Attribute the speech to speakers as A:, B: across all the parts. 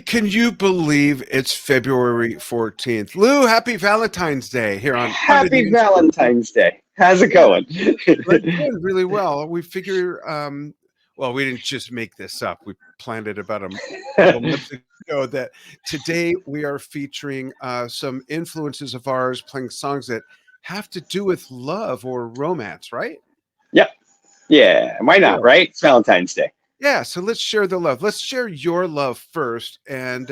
A: Can you believe it's February 14th? Lou, happy Valentine's Day here on Under the
B: Happy
A: Influence.
B: Valentine's Day. How's it
A: Yeah,
B: going?
A: we're doing really well. We figure, well, we didn't just make this up. We planned it about a couple months ago that today we are featuring some influences of ours playing songs that have to do with love or romance, right?
B: Yep. Yeah. Why not,
A: Cool.
B: right? It's Valentine's Day.
A: Yeah, so let's share the love. Let's share your love first. And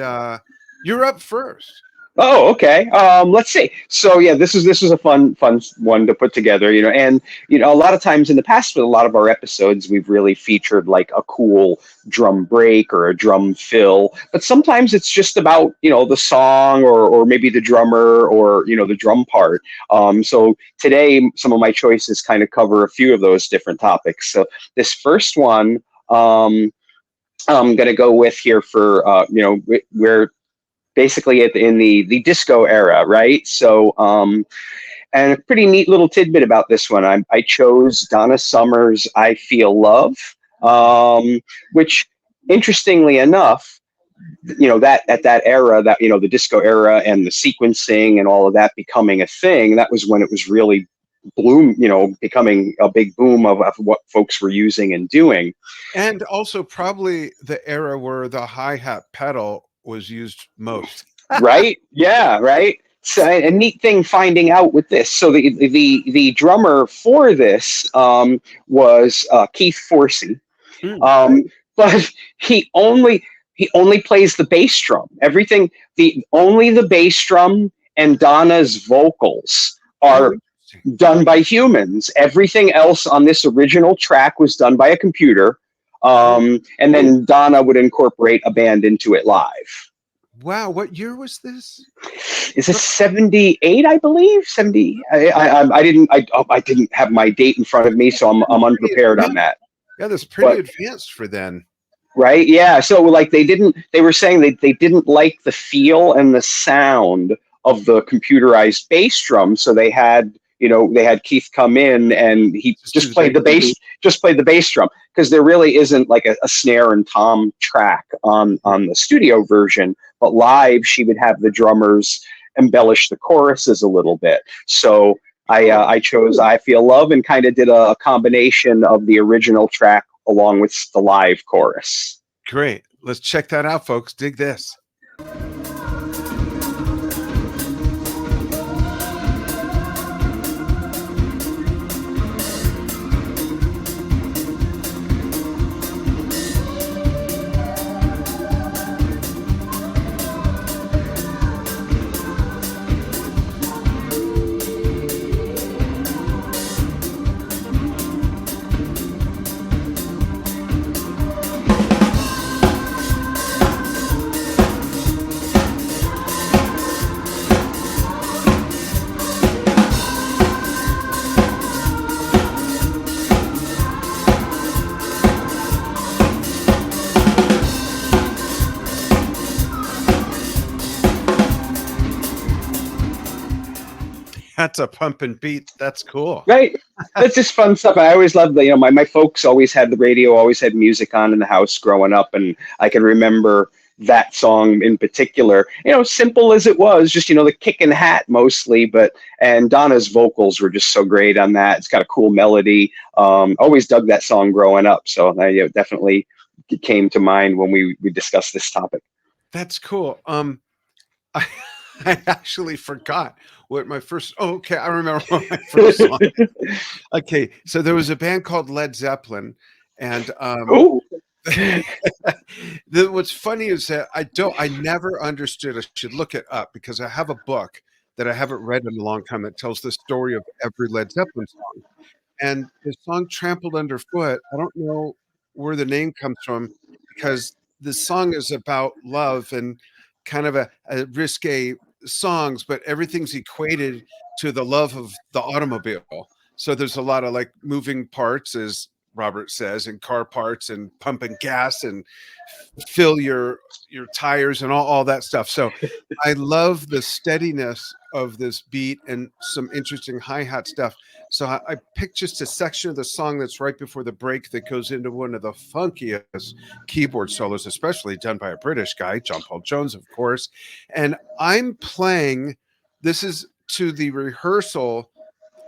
A: you're up first.
B: Oh, okay. Let's see. So yeah, this is a fun one to put together, and a lot of times in the past with a lot of our episodes, we've really featured like a cool drum break or a drum fill, but sometimes it's just about the song or maybe the drummer or the drum part. So today, some of my choices kind of cover a few of those different topics. So this first one. I'm going to go with here for we're basically in the disco era, right? So and a pretty neat little tidbit about this one, I chose Donna Summer's "I Feel Love," which interestingly enough, that at that era, that the disco era and the sequencing and all of that becoming a thing, that was when it was really becoming a big boom of what folks were using and doing.
A: And also probably the era where the hi-hat pedal was used most.
B: Right? Yeah, right. So a neat thing finding out with this. So the drummer for this was Keith Forsey,
A: Mm.
B: but he only plays the bass drum. Everything the only the bass drum and Donna's vocals
A: Oh,
B: are
A: interesting.
B: done by humans. Everything else on this original track was done by a computer,
A: Oh,
B: and then Donna would incorporate a band into it live.
A: wow. What year was this?
B: Is this 78? I believe 70. I didn't have my date in front of me, so I'm
A: Pretty
B: unprepared on
A: advanced.
B: that.
A: Yeah, that's pretty
B: But
A: advanced for then.
B: right, yeah. So like they were saying they didn't like the feel and the sound of the computerized bass drum, so they had Keith come in and he
A: Just do
B: just
A: the
B: played
A: bass.
B: the bass, just played the bass drum, because there really isn't like a snare and tom track on the studio version, but live she would have the drummers embellish the choruses a little bit. So
A: Cool.
B: I chose "I Feel Love" and kind of did a combination of the original track along with the live chorus.
A: Great. Let's check that out, folks. Dig this. That's a pumping beat. That's cool.
B: Right. That's just fun stuff. I always loved my folks always had the radio, always had music on in the house growing up. And I can remember that song in particular, simple as it was, just, the kick and hat mostly, and Donna's vocals were just so great on that. It's got a cool melody. Always dug that song growing up. So definitely came to mind when we discussed this topic.
A: That's cool. I, I actually forgot what my first. Oh, okay, I remember what my first song. Okay, so there was a band called Led Zeppelin, and
B: Ooh.
A: what's funny is that I never understood. I should look it up because I have a book that I haven't read in a long time that tells the story of every Led Zeppelin song. And the song "Trampled Underfoot," I don't know where the name comes from because the song is about love and kind of a risque songs, but everything's equated to the love of the automobile. So there's a lot of like moving parts, as Robert says, and car parts and pumping gas and fill your tires and all that stuff. So I love the steadiness of this beat and some interesting hi-hat stuff. So I picked just a section of the song that's right before the break that goes into one of the funkiest keyboard solos, especially done by a British guy, John Paul Jones, of course. And I'm playing, this is to the rehearsal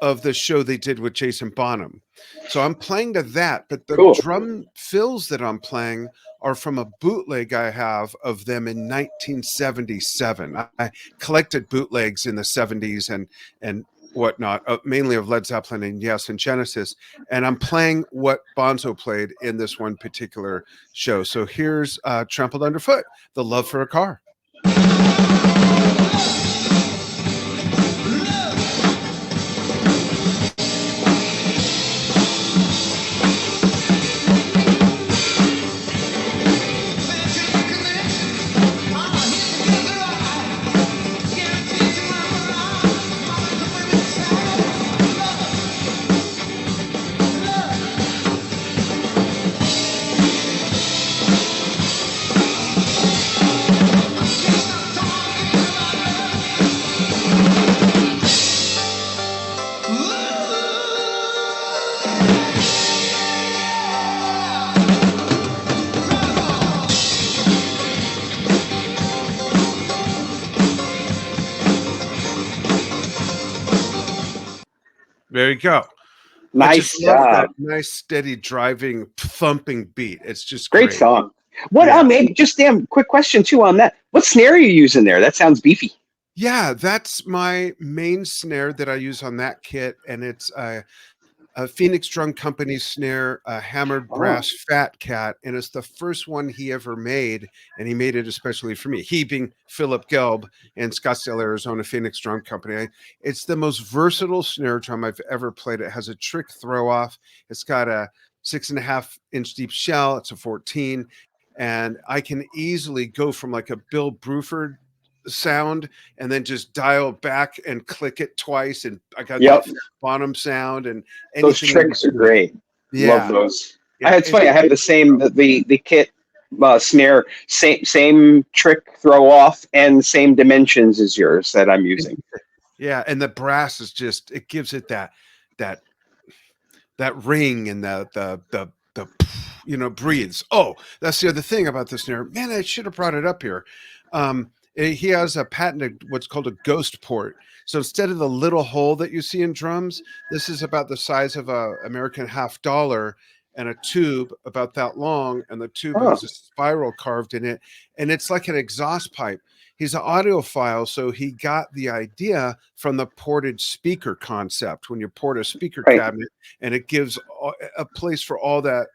A: of the show they did with Jason Bonham. So I'm playing to that, but the
B: Cool.
A: drum fills that I'm playing are from a bootleg I have of them in 1977. I collected bootlegs in the 70s and whatnot, mainly of Led Zeppelin and yes, and Genesis. And I'm playing what Bonzo played in this one particular show. So here's Trampled Underfoot, The Love for a Car. There you go. I just
B: Nice
A: love
B: job.
A: that nice, steady driving, thumping beat. It's just
B: Great
A: great.
B: song. What?
A: Yeah.
B: Maybe just damn quick question too on that. What snare are you using there? That sounds beefy.
A: Yeah, that's my main snare that I use on that kit, and it's a Phoenix Drum Company snare, a hammered
B: Oh,
A: brass Fat Cat, and it's the first one he ever made, and he made it especially for me. He being Philip Gelb in Scottsdale, Arizona, Phoenix Drum Company. It's the most versatile snare drum I've ever played. It has a trick throw off. It's got a 6.5 inch deep shell. It's a 14, and I can easily go from like a Bill Bruford sound and then just dial back and click it twice, and I got
B: yep.
A: that bottom sound and
B: Those
A: anything in
B: tricks are
A: between.
B: great. Love
A: Yeah,
B: those.
A: yeah,
B: It's funny. I have the same the kit snare, same trick throw off, and same dimensions as yours that I'm using.
A: yeah, and the brass is just, it gives it that that ring and the breathes. Oh, that's the other thing about the snare. Man, I should have brought it up here. He has a patented what's called a ghost port. So instead of the little hole that you see in drums, this is about the size of a American half dollar and a tube about that long, and the tube
B: Oh,
A: has a spiral carved in it, and it's like an exhaust pipe. He's an audiophile, so he got the idea from the ported speaker concept. When you port a speaker
B: right.
A: cabinet, and it gives a place for all that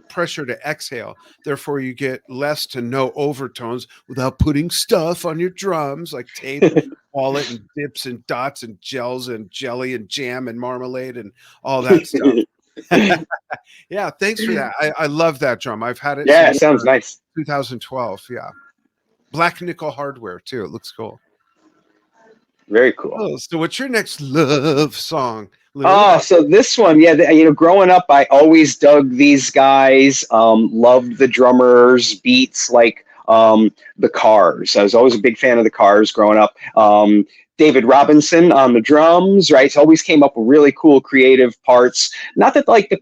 A: pressure to exhale. Therefore, you get less to no overtones without putting stuff on your drums like tape, wallet, and dips and dots and gels and jelly and jam and marmalade and all that stuff. Yeah, thanks for that. I love that drum. I've had it
B: Yeah, it
A: since
B: sounds nice.
A: 2012. Yeah. Black nickel hardware, too. It looks cool.
B: Very cool.
A: Oh, so what's your next love song, Louis?
B: Oh, so this one, yeah, growing up, I always dug these guys. Loved the drummers, beats like the Cars. I was always a big fan of the Cars growing up. David Robinson on the drums, right? So always came up with really cool, creative parts. Not that like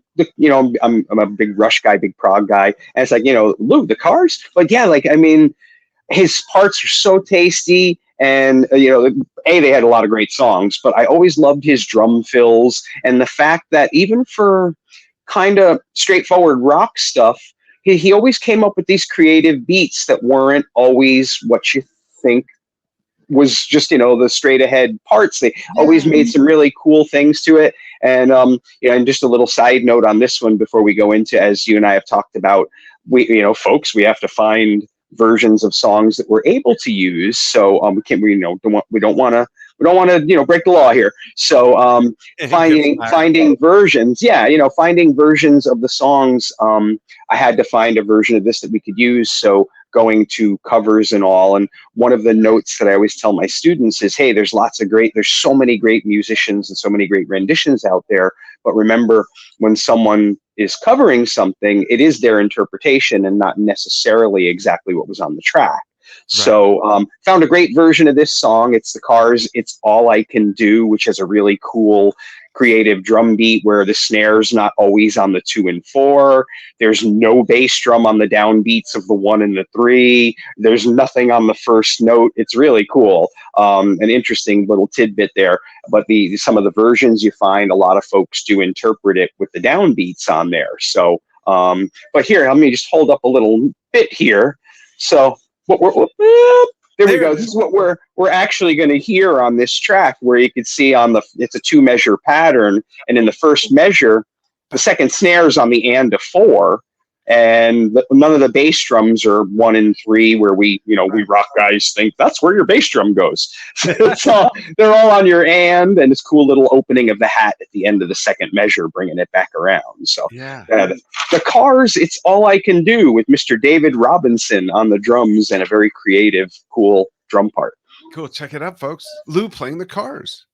B: I'm a big Rush guy, big prog guy, and it's like Lou, the Cars, but yeah, like I mean, his parts are so tasty, and they had a lot of great songs, but I always loved his drum fills and the fact that even for kind of straightforward rock stuff, he always came up with these creative beats that weren't always what you think was just the straight ahead parts. They always made some really cool things to it. And and just a little side note on this one before we go into, as you and I have talked about, folks, we have to find versions of songs that we're able to use. So we don't want to break the law here. So finding versions, finding versions of the songs. I had to find a version of this that we could use. So going to covers and all. And one of the notes that I always tell my students is, hey, there's so many great musicians and so many great renditions out there. But remember, when someone is covering something, it is their interpretation and not necessarily exactly what was on the track.
A: Right.
B: So found a great version of this song. It's the Cars. It's All I Can Do, which has a really cool creative drum beat where the snare's not always on the 2 and 4. There's no bass drum on the downbeats of the 1 and the 3. There's nothing on the first note. It's really cool. An interesting little tidbit there. But the some of the versions you find, a lot of folks do interpret it with the downbeats on there. So, but here, let me just hold up a little bit here. So, there we
A: There
B: go.
A: it
B: This
A: is.
B: is what we're actually going to hear on this track, where you can see on it's a 2 measure pattern, and in the first measure, the second snare is on the and 4, and none of the bass drums are 1 and 3, where we rock guys think that's where your bass drum goes. So they're all on your and it's cool little opening of the hat at the end of the second measure, bringing it back around. So
A: Yeah.
B: the Cars, It's All I Can Do, with Mr. David Robinson on the drums and a very creative, cool drum part.
A: Cool. Check it out, folks. Lou playing the Cars.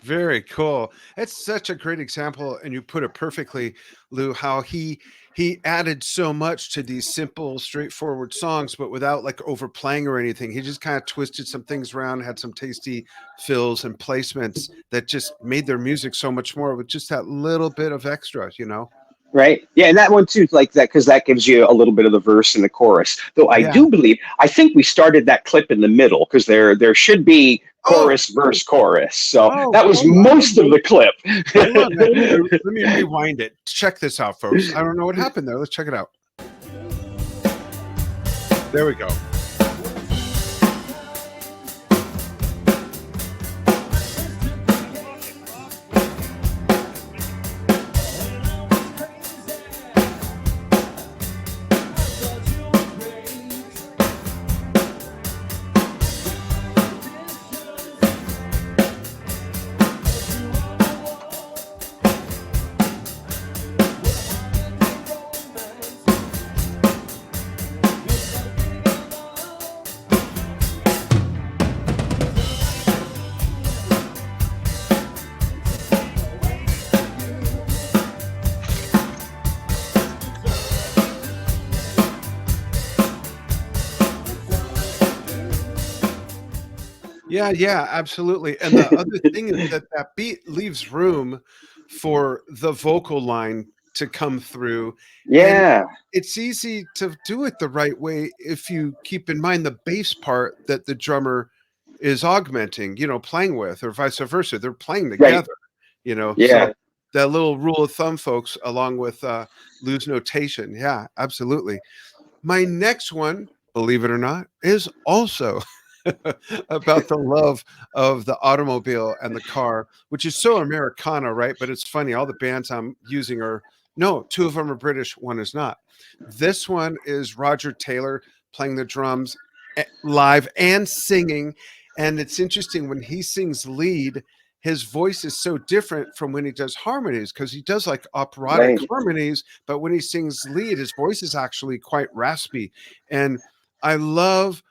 A: Very cool. It's such a great example, and you put it perfectly, Lou, how he added so much to these simple, straightforward songs, but without like overplaying or anything. He just kind of twisted some things around, had some tasty fills and placements that just made their music so much more with just that little bit of extra, you know?
B: Right? Yeah, and that one too, like that, because that gives you a little bit of the verse and the chorus. Though
A: Yeah.
B: I think we started that clip in the middle, because there should be
A: Oh,
B: chorus, verse, chorus. So
A: oh,
B: that was
A: hold on.
B: most of the clip.
A: Hold on. Let me rewind it. Check this out, folks. I don't know what happened there. Let's check it out. There we go. Yeah, yeah, absolutely. And the other thing is that that beat leaves room for the vocal line to come through, and
B: Yeah,
A: it's easy to do it the right way if you keep in mind the bass part that the drummer is augmenting, playing with, or vice versa. They're playing
B: right.
A: together, you know.
B: Yeah.
A: So that little rule of thumb, folks, along with Lou's notation. Yeah, absolutely. My next one, believe it or not, is also about the love of the automobile and the car, which is so Americana, right? But it's funny, all the bands I'm using are no, two of them are British, one is not. This one is Roger Taylor playing the drums live and singing. And it's interesting when he sings lead, his voice is so different from when he does harmonies, because he does like operatic
B: Right.
A: harmonies, but when he sings lead, his voice is actually quite raspy. And I love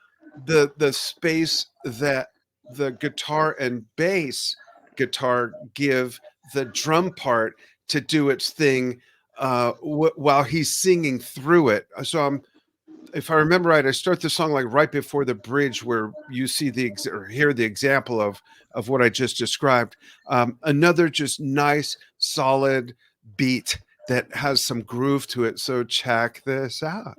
A: the space that the guitar and bass guitar give the drum part to do its thing while he's singing through it. So if I remember right, I start the song like right before the bridge, where you see or hear the example of what I just described. Another just nice, solid beat that has some groove to it. So check this out.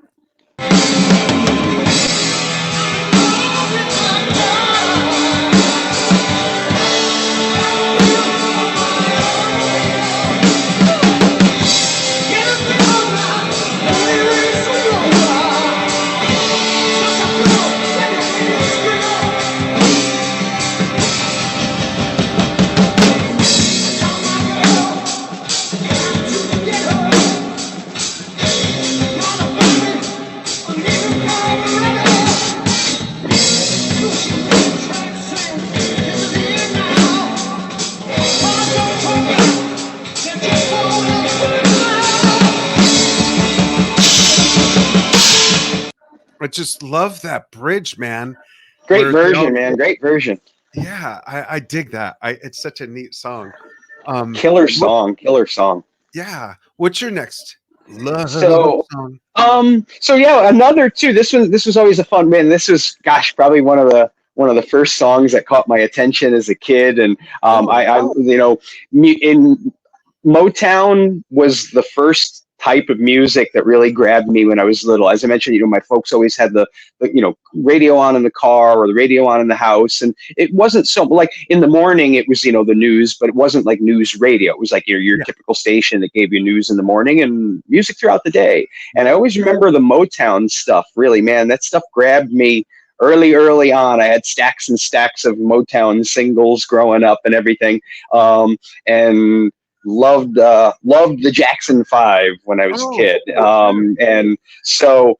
A: I just love that bridge, man.
B: Great
A: Where they all,
B: version, man. Great version.
A: yeah, I dig that. It's such a neat song.
B: Killer
A: What,
B: song. Killer song.
A: yeah. What's your next love
B: So
A: song?
B: so yeah, another too. This was always a fun man. This was, gosh, probably one of the first songs that caught my attention as a kid. And
A: Oh,
B: I you know, in Motown was the first type of music that really grabbed me when I was little. As I mentioned, my folks always had the radio on in the car or the radio on in the house, and it wasn't so like in the morning it was the news, but it wasn't like news radio. It was like your
A: yeah,
B: typical station that gave you news in the morning and music throughout the day. And I
A: yeah.
B: always remember the Motown stuff. Really, man, that stuff grabbed me early on. I had stacks and stacks of Motown singles growing up and everything. And loved the Jackson Five when I was a
A: Oh,
B: kid.
A: for sure.
B: And so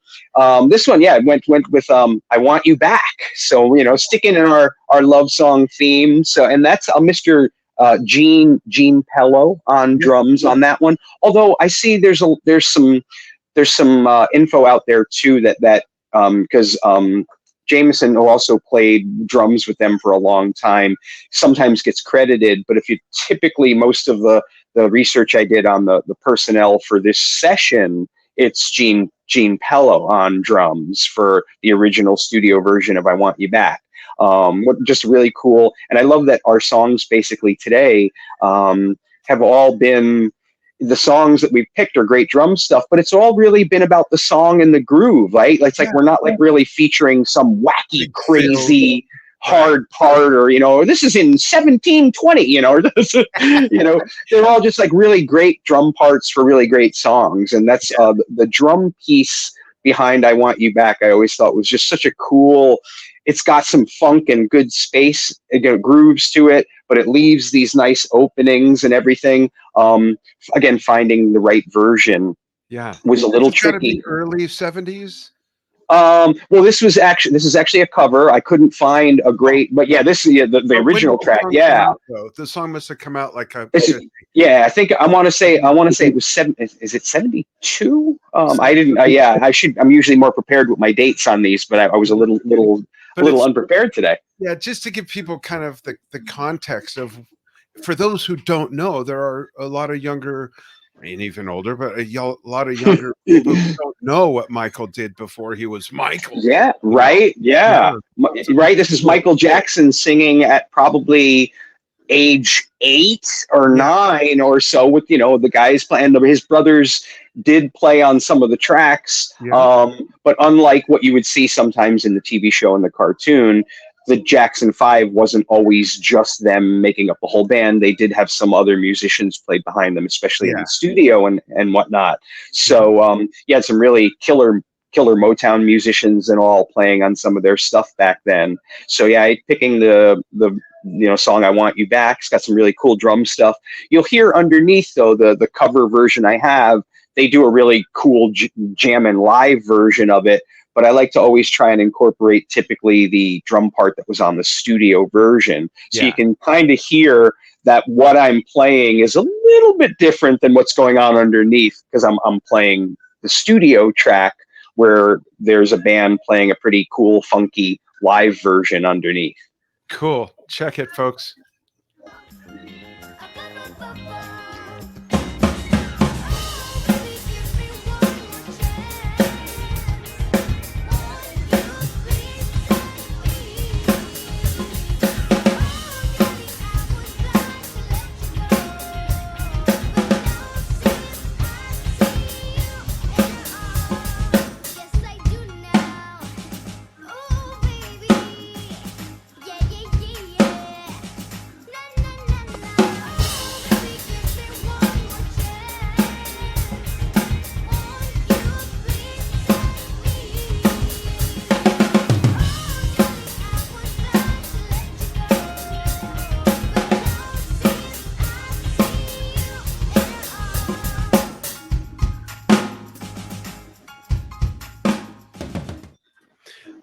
B: this one, yeah, went with "I Want You Back." So sticking in our love song theme. So and that's Mr. Gene Pello on
A: Yeah,
B: drums on that one. Although I see there's some info out there too that because Jameson, who also played drums with them for a long time, sometimes gets credited. But if you typically, most of the research I did on the personnel for this session, it's Gene Pello on drums for the original studio version of "I Want You Back." Just really cool. And I love that our songs basically today have all been, the songs that we've picked are great drum stuff, but it's all really been about the song and the groove, right? It's like
A: yeah.
B: we're not like really featuring some wacky,
A: Big fill.
B: crazy
A: Right.
B: hard part, or this is in 1720, or this, they're all just like really great drum parts for really great songs. And that's the drum piece behind "I Want You Back." I always thought was just such a cool. It's got some funk and good space, grooves to it, but it leaves these nice openings and everything. Again, finding the right version
A: Yeah.
B: was a
A: This
B: little
A: has got to be
B: tricky.
A: early 70s.
B: Well, this is actually a cover. I couldn't find a great, but yeah, the
A: But when did
B: original
A: the
B: track.
A: song come
B: Yeah,
A: out, though? The song must have come out like
B: it's, yeah. I think I want to say it was seven. Is it 72? I didn't. Yeah, I should. I'm usually more prepared with my dates on these, but I was a
A: but it's
B: unprepared today.
A: yeah, just to give people kind of the context of, for those who don't know, there are a lot of younger, and even older, but lot of younger people who don't know what Michael did before he was Michael.
B: Yeah,
A: You know?
B: right. Yeah,
A: Yeah. So
B: right. This is
A: cool.
B: Michael Jackson singing at probably age 8 or 9 or so, with the guys playing. His brothers did play on some of the tracks,
A: Yeah.
B: but unlike what you would see sometimes in the TV show and the cartoon, the Jackson Five wasn't always just them making up the whole band. They did have some other musicians played behind them, especially in
A: Yeah.
B: the studio and whatnot.
A: Yeah.
B: So you had some really killer Motown musicians and all playing on some of their stuff back then. So yeah, picking the song "I Want You Back." It's got some really cool drum stuff. You'll hear underneath though the cover version I have. They do a really cool jammin' live version of it, but I like to always try and incorporate typically the drum part that was on the studio version, so you
A: Yeah.
B: can kind of hear that what I'm playing is a little bit different than what's going on underneath, because I'm playing the studio track where there's a band playing a pretty cool, funky live version underneath.
A: Cool. Check it, folks.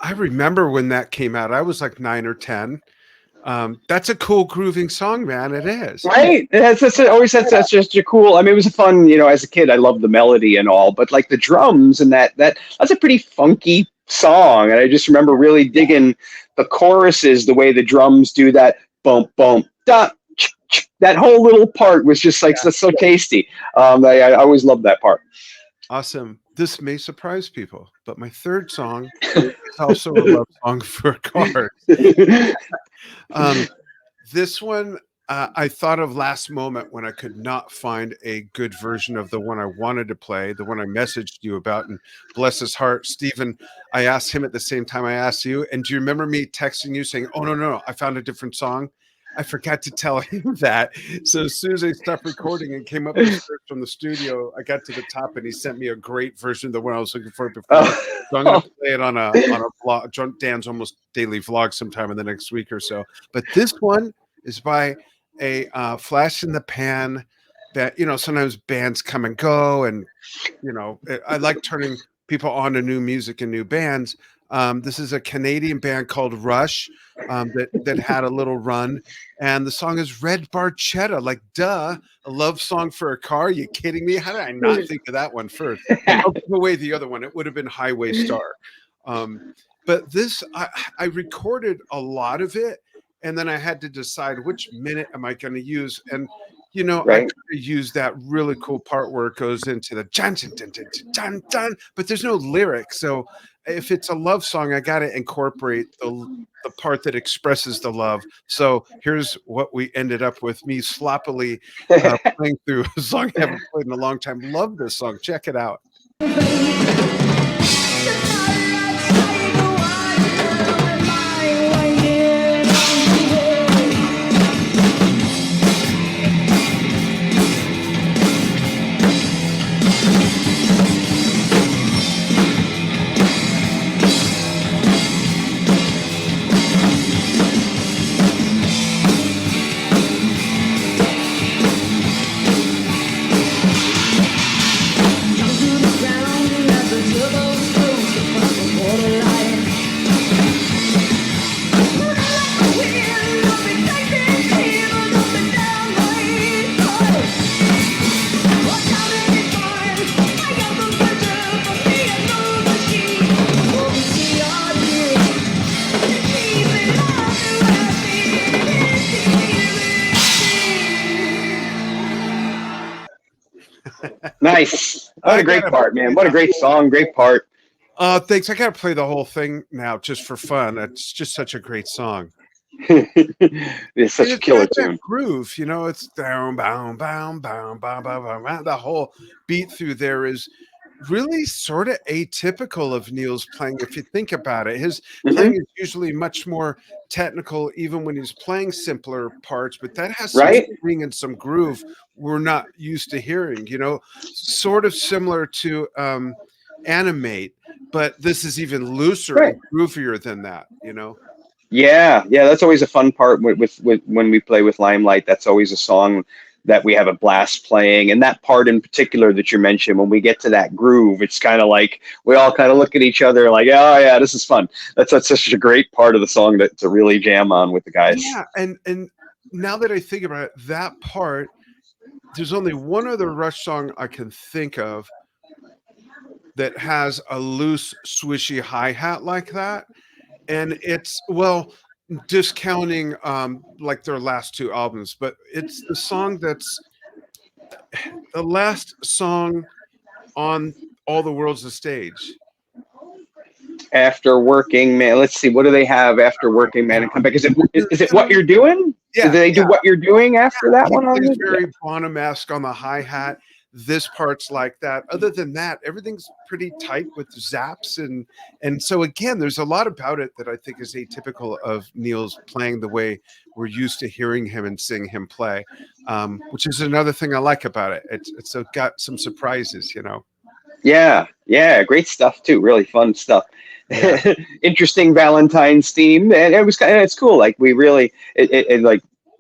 A: I remember when that came out. I was like 9 or 10. That's a cool grooving song, man. It is.
B: Right? That's always that's just a cool. I mean, it was a fun. As a kid, I loved the melody and all, but like the drums and that's a pretty funky song, and I just remember really digging the choruses, the way the drums do that bump bump da. That whole little part was just like so tasty. I always loved that part.
A: Awesome. This may surprise people, but my third song is also a love song for cars. Um, this one I thought of last moment when I could not find a good version of the one I wanted to play, the one I messaged you about. And bless his heart, Stephen, I asked him at the same time I asked you. And do you remember me texting you saying, "Oh, no, I found a different song"? I forgot to tell him that. So as soon as I stopped recording and came up the stairs from the studio, I got to the top and he sent me a great version of the one I was looking for before. So I'm going to play it on a vlog, Dan's almost daily vlog sometime in the next week or so. But this one is by a flash in the pan that, sometimes bands come and go. And, I like turning people on to new music and new bands. This is a Canadian band called Rush that had a little run. And the song is Red Barchetta. Like, duh, a love song for a car. Are you kidding me? How did I not think of that one first? I'll give away the other one. It would have been Highway Star. But this, I recorded a lot of it. And then I had to decide which minute am I going to use. And, I could use that really cool part where it goes into the dun, dun, dun, dun, dun, dun, but there's no lyrics. So if it's a love song, I got to incorporate the part that expresses the love. So here's what we ended up with, me sloppily playing through a song I haven't played in a long time. Love this song. Check it out.
B: Nice. What a great part, man. What a great song. Great part.
A: Thanks. I got to play the whole thing now just for fun. It's just such a great song.
B: It's such a killer tune.
A: That groove, it's down, bound, bound, bound, bound, bound, bound. The whole beat through there is really sort of atypical of Neil's playing. If you think about it, his playing is usually much more technical, even when he's playing simpler parts. But that has some swing and some groove we're not used to hearing. Sort of similar to Animate, but this is even looser and groovier than that.
B: Yeah, that's always a fun part with when we play with Limelight. That's always a song that we have a blast playing, and that part in particular that you mentioned, when we get to that groove, it's kind of like we all kind of look at each other like, oh yeah, this is fun. That's such a great part of the song to really jam on with the guys.
A: Yeah, and now that I think about it, that part, there's only one other Rush song I can think of that has a loose, swishy hi-hat like that. And it's, discounting like their last two albums, but it's the song that's the last song on All the World's a Stage.
B: After Working Man. Let's see, what do they have after Working Man and Come Back? Is it What You're Doing?
A: Yeah.
B: Did they do What You're Doing after that one?
A: It's very Bonham-esque on the hi-hat. This part's like that. Other than that, everything's pretty tight with zaps, and so again, there's a lot about it that I think is atypical of Neil's playing the way we're used to hearing him and seeing him play, which is another thing I like about it. It's got some surprises,
B: Yeah, great stuff too. Really fun stuff. Yeah. Interesting Valentine's theme, and it's cool. Like we really,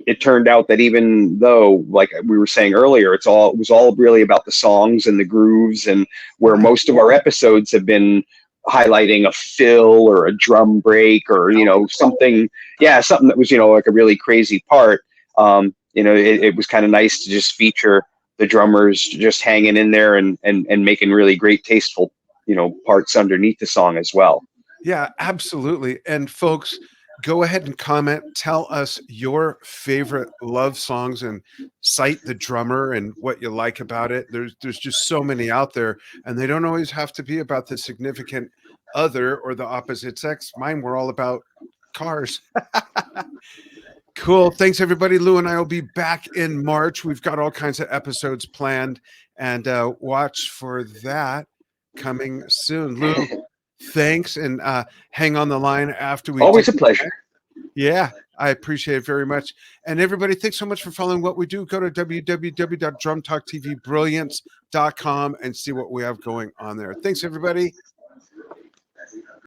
B: it turned out that even though, like we were saying earlier, it was all really about the songs and the grooves, and where most of our episodes have been highlighting a fill or a drum break or something that was like a really crazy part. It was kind of nice to just feature the drummers just hanging in there and making really great tasteful parts underneath the song as well.
A: Yeah, absolutely. And folks, go ahead and comment. Tell us your favorite love songs and cite the drummer and what you like about it. There's just so many out there, and they don't always have to be about the significant other or the opposite sex. Mine were all about cars. Cool. Thanks, everybody. Lou and I will be back in March. We've got all kinds of episodes planned, and watch for that coming soon. Lou, thanks, and hang on the line after we do.
B: Always a pleasure.
A: Yeah, I appreciate it very much. And everybody, thanks so much for following what we do. Go to www.drumtalktvbrilliance.com and see what we have going on there. Thanks, everybody.